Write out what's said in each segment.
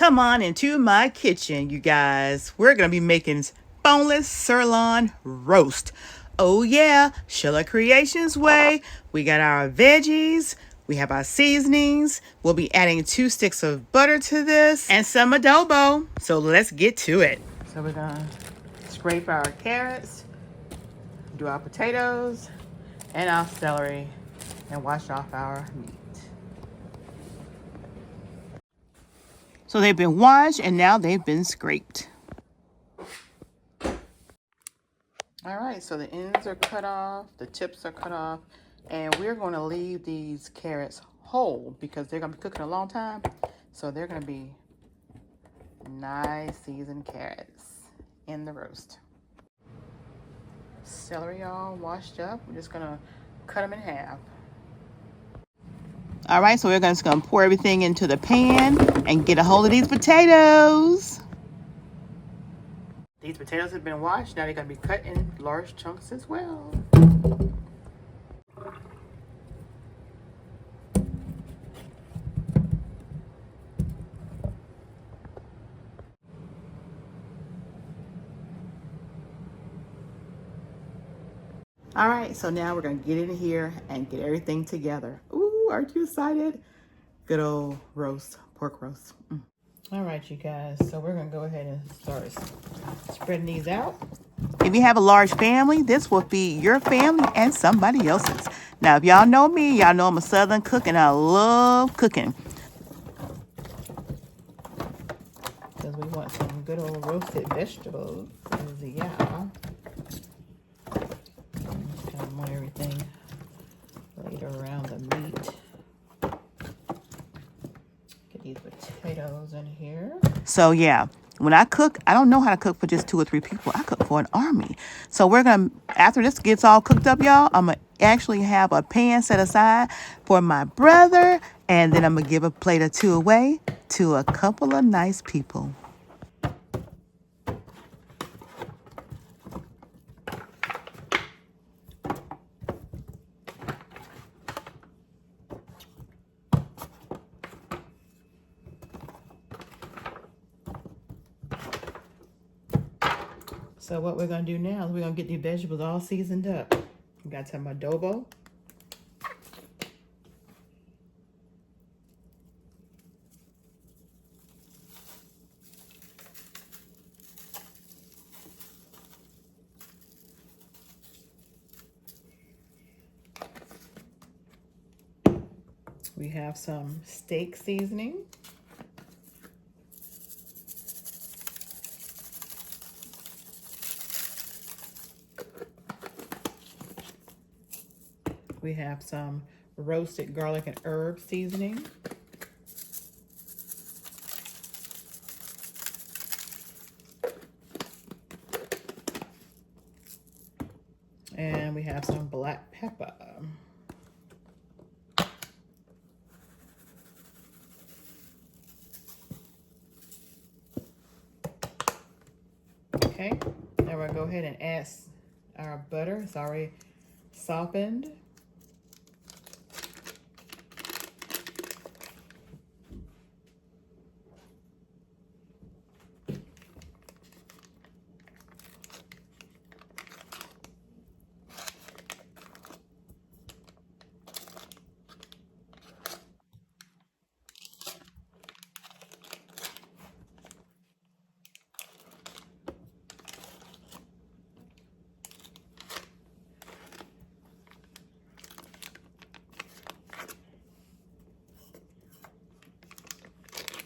Come on into my kitchen, you guys. We're going to be making boneless sirloin roast. Oh yeah, Sheila Creations way. We got our veggies. We have our seasonings. We'll be adding 2 sticks of butter to this and some adobo. So let's get to it. So we're going to scrape our carrots, do our potatoes, and our celery, and wash off our meat. So they've been washed and now they've been scraped. All right, so the ends are cut off, the tips are cut off, and we're going to leave these carrots whole because they're going to be cooking a long time. So they're going to be nice seasoned carrots in the roast. Celery all washed up. We're just going to cut them in half. All right, so we're just going to pour everything into the pan and get a hold of these potatoes. These potatoes have been washed. Now they're going to be cut in large chunks as well. All right, so now we're going to get in here and get everything together. Ooh, aren't you excited? Good old roast, pork roast. All right, you guys, so we're going to go ahead and start spreading these out. If you have a large family, this will be your family and somebody else's. Now, if y'all know me, y'all know I'm a Southern cook and I love cooking. Because we want some good old roasted vegetables. Yeah. I want everything laid around the meat. Get these potatoes in here. So yeah, when I cook, I don't know how to cook for just 2 or 3 people. I cook for an army. So we're going to, after this gets all cooked up, y'all, I'm going to actually have a pan set aside for my brother. And then I'm going to give a plate or 2 away to a couple of nice people. So what we're going to do now is we're going to get these vegetables all seasoned up. We got some adobo. We have some steak seasoning. We have some roasted garlic and herb seasoning. And we have some black pepper. Okay, now we'll go ahead and add our butter. It's already softened.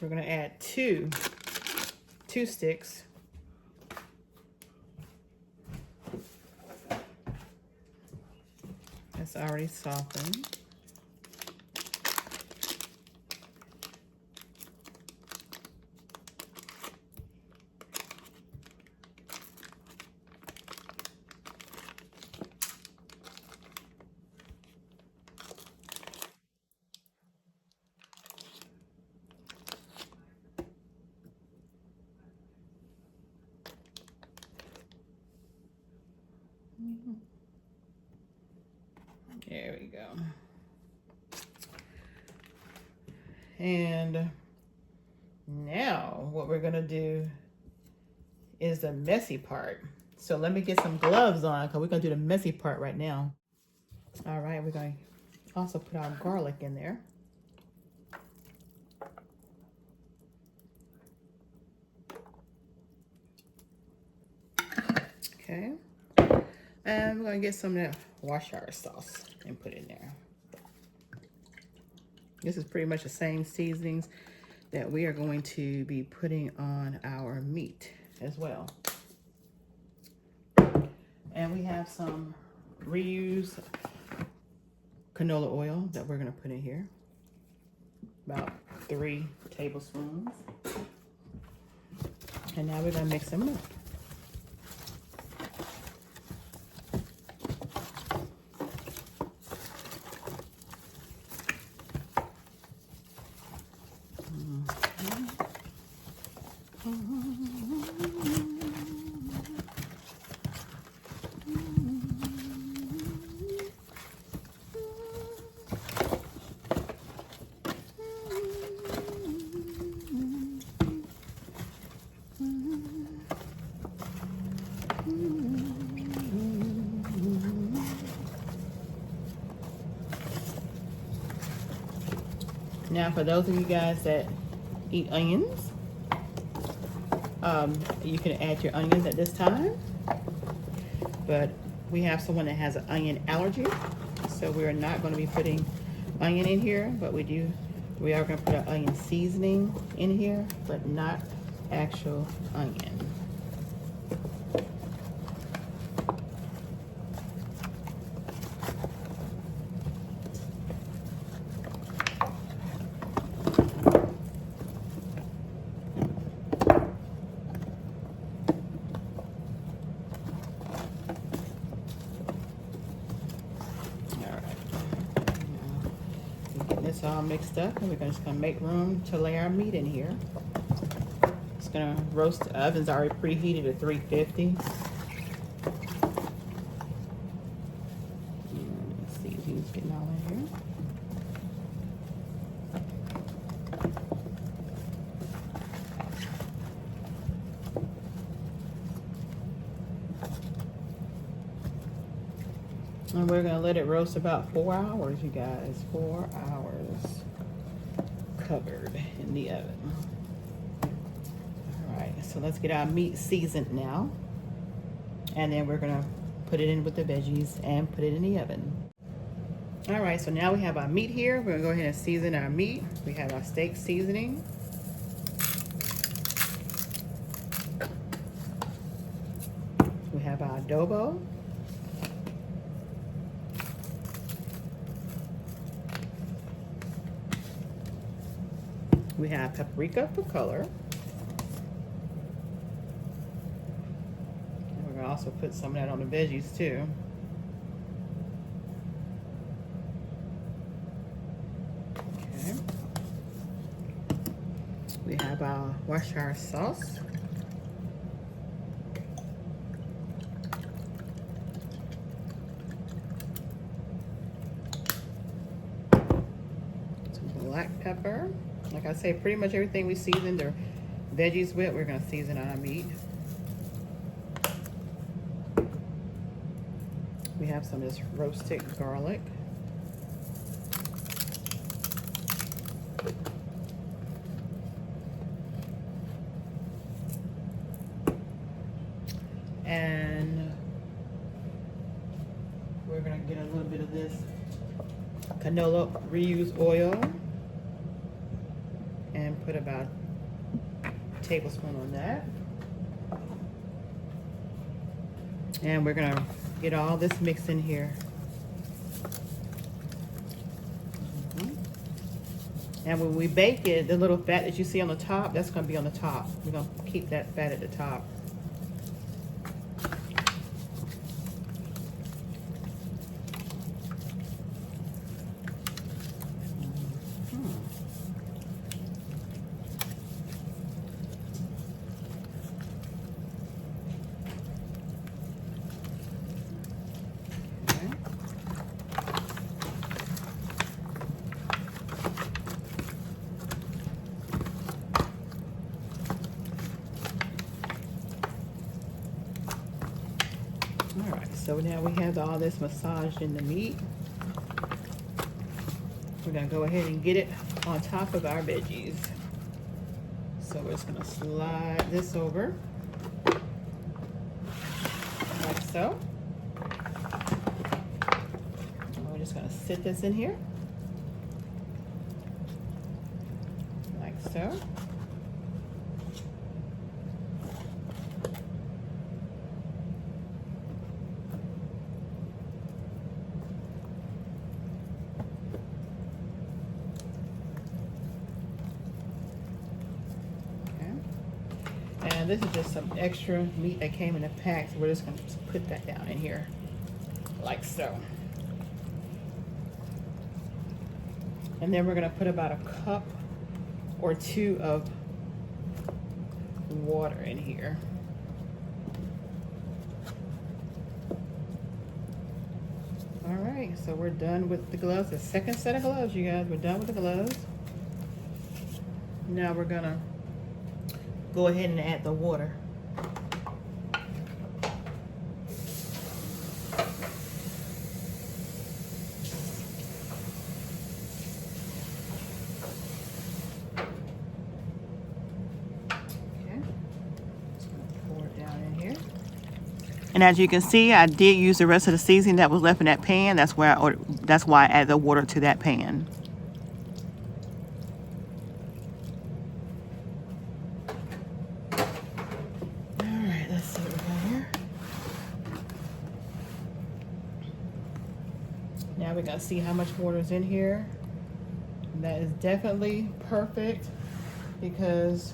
We're going to add two sticks. It's already softened. There we go. And Now, what we're gonna do is the messy part. So let me get some gloves on because we're gonna do the messy part right now. All right, we're gonna also put our garlic in there. Okay, and we're gonna get some of that Worcestershire sauce and put in there. This is pretty much the same seasonings that we are going to be putting on our meat as well. And we have some reused canola oil that we're gonna put in here. About 3 tablespoons. And now we're gonna mix them up. Now, for those of you guys that eat onions, you can add your onions at this time. But we have someone that has an onion allergy, so we're not going to be putting onion in here. But we are going to put an onion seasoning in here, but not actual onion. It's all mixed up, and we're just gonna make room to lay our meat in here. It's gonna roast. The oven's already preheated at 350. Let's see if he's getting all in here. And we're gonna let it roast about 4 hours, you guys. 4 hours covered in the oven. All right, so let's get our meat seasoned now. And then we're gonna put it in with the veggies and put it in the oven. All right, so now we have our meat here. We're gonna go ahead and season our meat. We have our steak seasoning. We have our adobo. We have paprika for color. And we're gonna also put some of that on the veggies too. Okay. We have our Worcestershire sauce. Some black pepper. Like I say, pretty much everything we season the veggies with, we're gonna season our meat. We have some of this roasted garlic. And we're gonna get a little bit of this canola reused oil. And put about a tablespoon on that. And we're gonna get all this mixed in here. And when we bake it, the little fat that you see on the top, that's gonna be on the top. We're gonna keep that fat at the top. So now we have all this massaged in the meat. We're gonna go ahead and get it on top of our veggies. So we're just gonna slide this over like so. And we're just gonna sit this in here like so. And this is just some extra meat that came in a pack, so we're just gonna put that down in here, like so. And then we're gonna put about a cup or two of water in here. All right, so we're done with the gloves. The second set of gloves, you guys, we're done with the gloves. Now we're gonna go ahead and add the water. Okay, just gonna pour it down in here. And as you can see, I did use the rest of the seasoning that was left in that pan. That's why I added the water to that pan. Now we gotta see how much water is in here. And that is definitely perfect because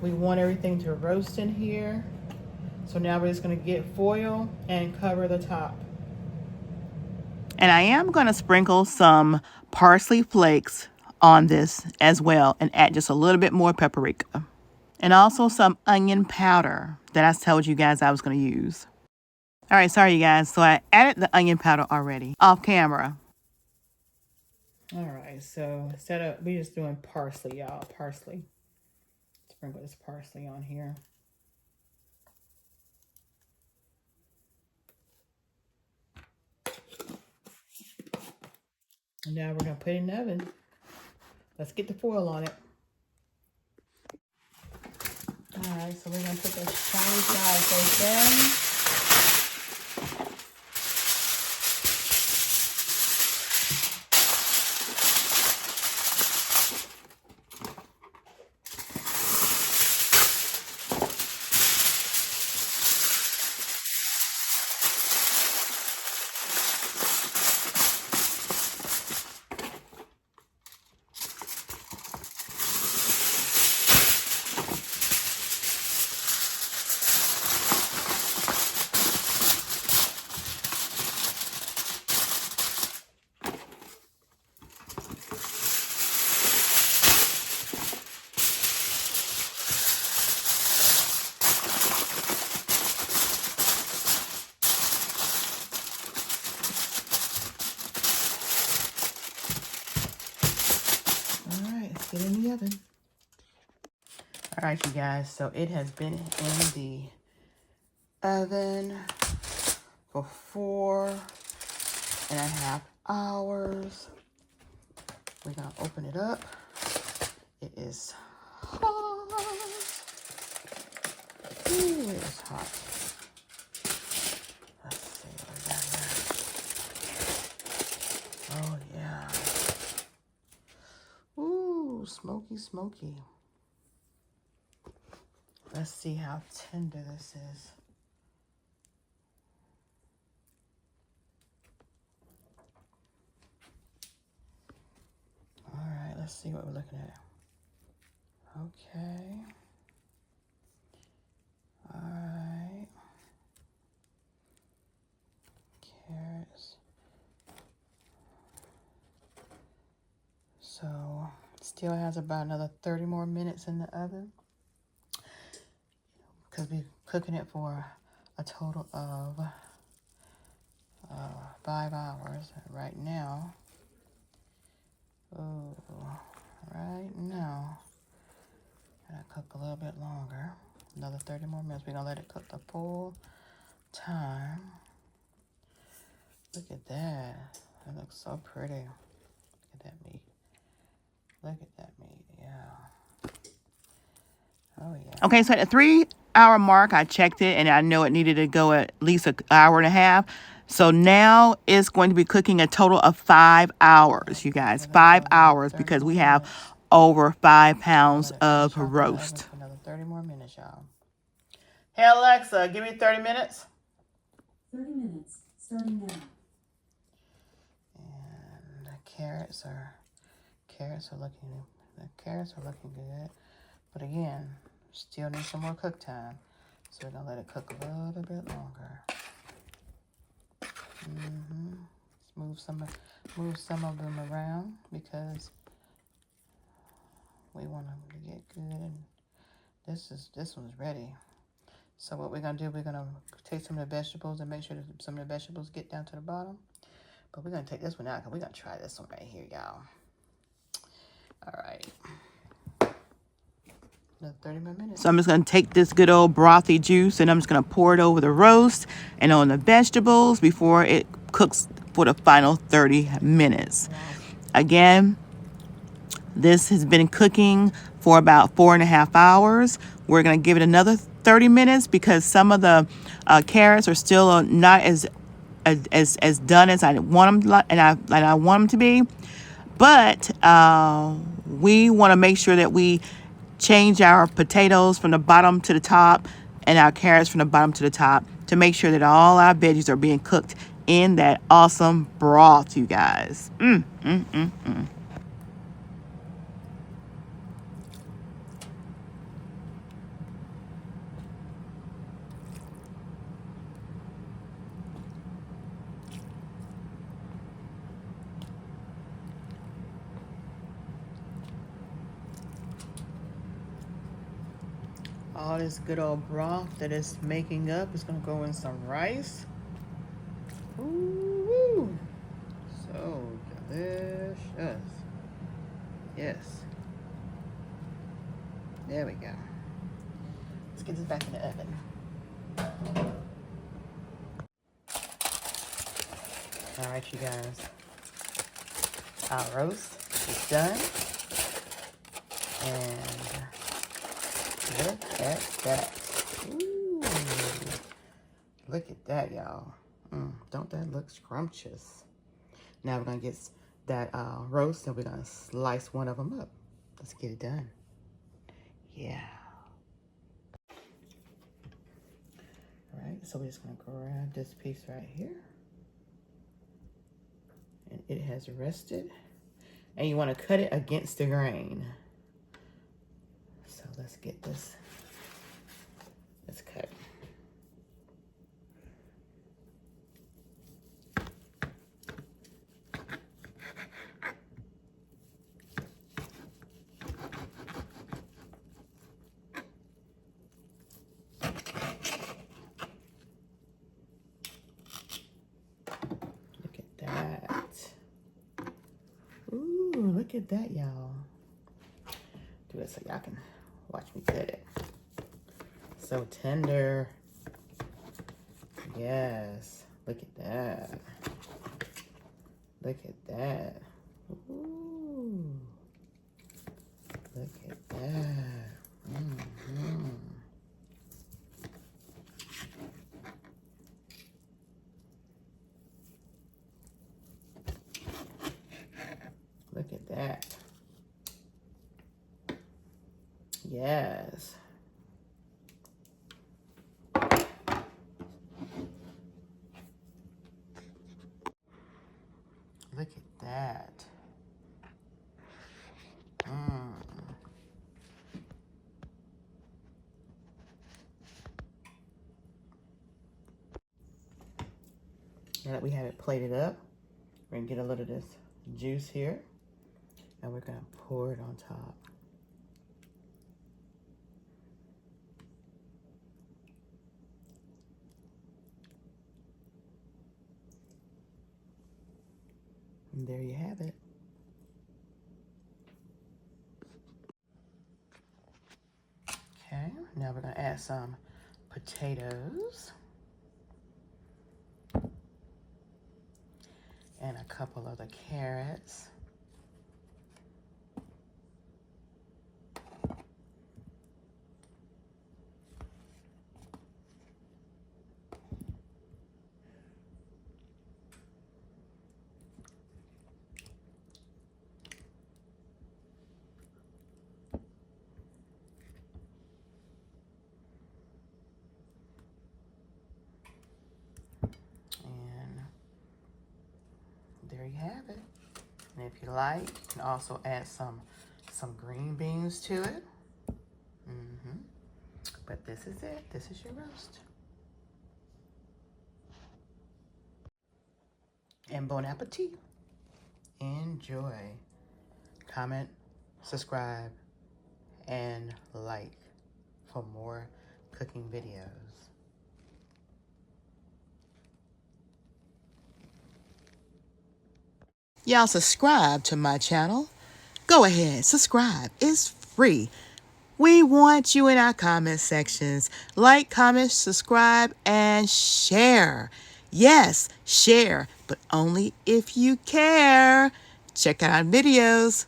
we want everything to roast in here. So now we're just gonna get foil and cover the top. And I am gonna sprinkle some parsley flakes on this as well and add just a little bit more paprika. And also some onion powder that I told you guys I was gonna use. All right, sorry you guys. So I added the onion powder already off camera. All right, so instead of, we're just doing parsley, y'all, parsley. Sprinkle this parsley on here. And now we're gonna put it in the oven. Let's get the foil on it. All right, so we're gonna put the shiny side face down. Get in the oven. All right, you guys, so it has been in the oven for 4.5 hours. We're gonna open it up. It is hot. Ooh, it is hot. Let's see what we got here. Oh yeah. Ooh, smoky, smoky. Let's see how tender this is. All right, let's see what we're looking at. Okay. All right. Carrots. So, still has about another 30 more minutes in the oven. Because we're cooking it for a total of 5 hours right now. Oh, right now, gonna cook a little bit longer. Another 30 more minutes. We're gonna let it cook the full time. Look at that. That looks so pretty. Look at that meat. Look at that meat. Yeah. Oh, yeah. Okay, so at the 3-hour mark, I checked it, and I know it needed to go at least an hour and a half. So now it's going to be cooking a total of 5 hours, you guys. 5 hours, because we have over 5 pounds of roast. For another 30 more minutes, y'all. Hey, Alexa, give me 30 minutes. 30 minutes, starting now. And the carrots are looking good. But again, still need some more cook time. So we're gonna let it cook a little bit longer. Let's move some of them around because we want them to get good. And this one's ready. So what we're gonna do, we're gonna take some of the vegetables and make sure that some of the vegetables get down to the bottom. But we're gonna take this one out because we're gonna try this one right here, y'all. All right. Another 30 more minutes. So I'm just gonna take this good old brothy juice and I'm just gonna pour it over the roast and on the vegetables before it cooks for the final 30 minutes. Again, this has been cooking for about 4.5 hours. We're gonna give it another 30 minutes because some of the carrots are still not as done as I want them, and I want them to be. But we want to make sure that we change our potatoes from the bottom to the top and our carrots from the bottom to the top to make sure that all our veggies are being cooked in that awesome broth, you guys. All this good old broth that it's making up is gonna go in some rice. Ooh, so delicious. Yes. There we go. Let's get this back in the oven. All right, you guys. Our roast is done. And look at that. Ooh. Look at that, y'all. Don't that look scrumptious? Now we're going to get that roast and we're going to slice one of them up. Let's get it done. Yeah. All right, so we're just going to grab this piece right here. And it has rested. And you want to cut it against the grain. So let's get this. Let's cut. Look at that. Ooh, look at that, y'all. Do it so y'all can watch me cut it. So tender. Yes. Look at that. Look at that. Ooh. Look at that. Look at that. Yes. Look at that. Now that we have it plated up, we're gonna get a little of this juice here and we're gonna pour it on top. And there you have it. Okay, now we're gonna add some potatoes. And a couple of the carrots. And there you have it. And if you like, you can also add some green beans to it. But this is it. This is your roast. And bon appetit. Enjoy. Comment, subscribe, and like for more cooking videos. Y'all subscribe to my channel. Go ahead, subscribe. It's free. We want you in our comment sections. Like, comment, subscribe, and share. Yes, share, but only if you care. Check out our videos.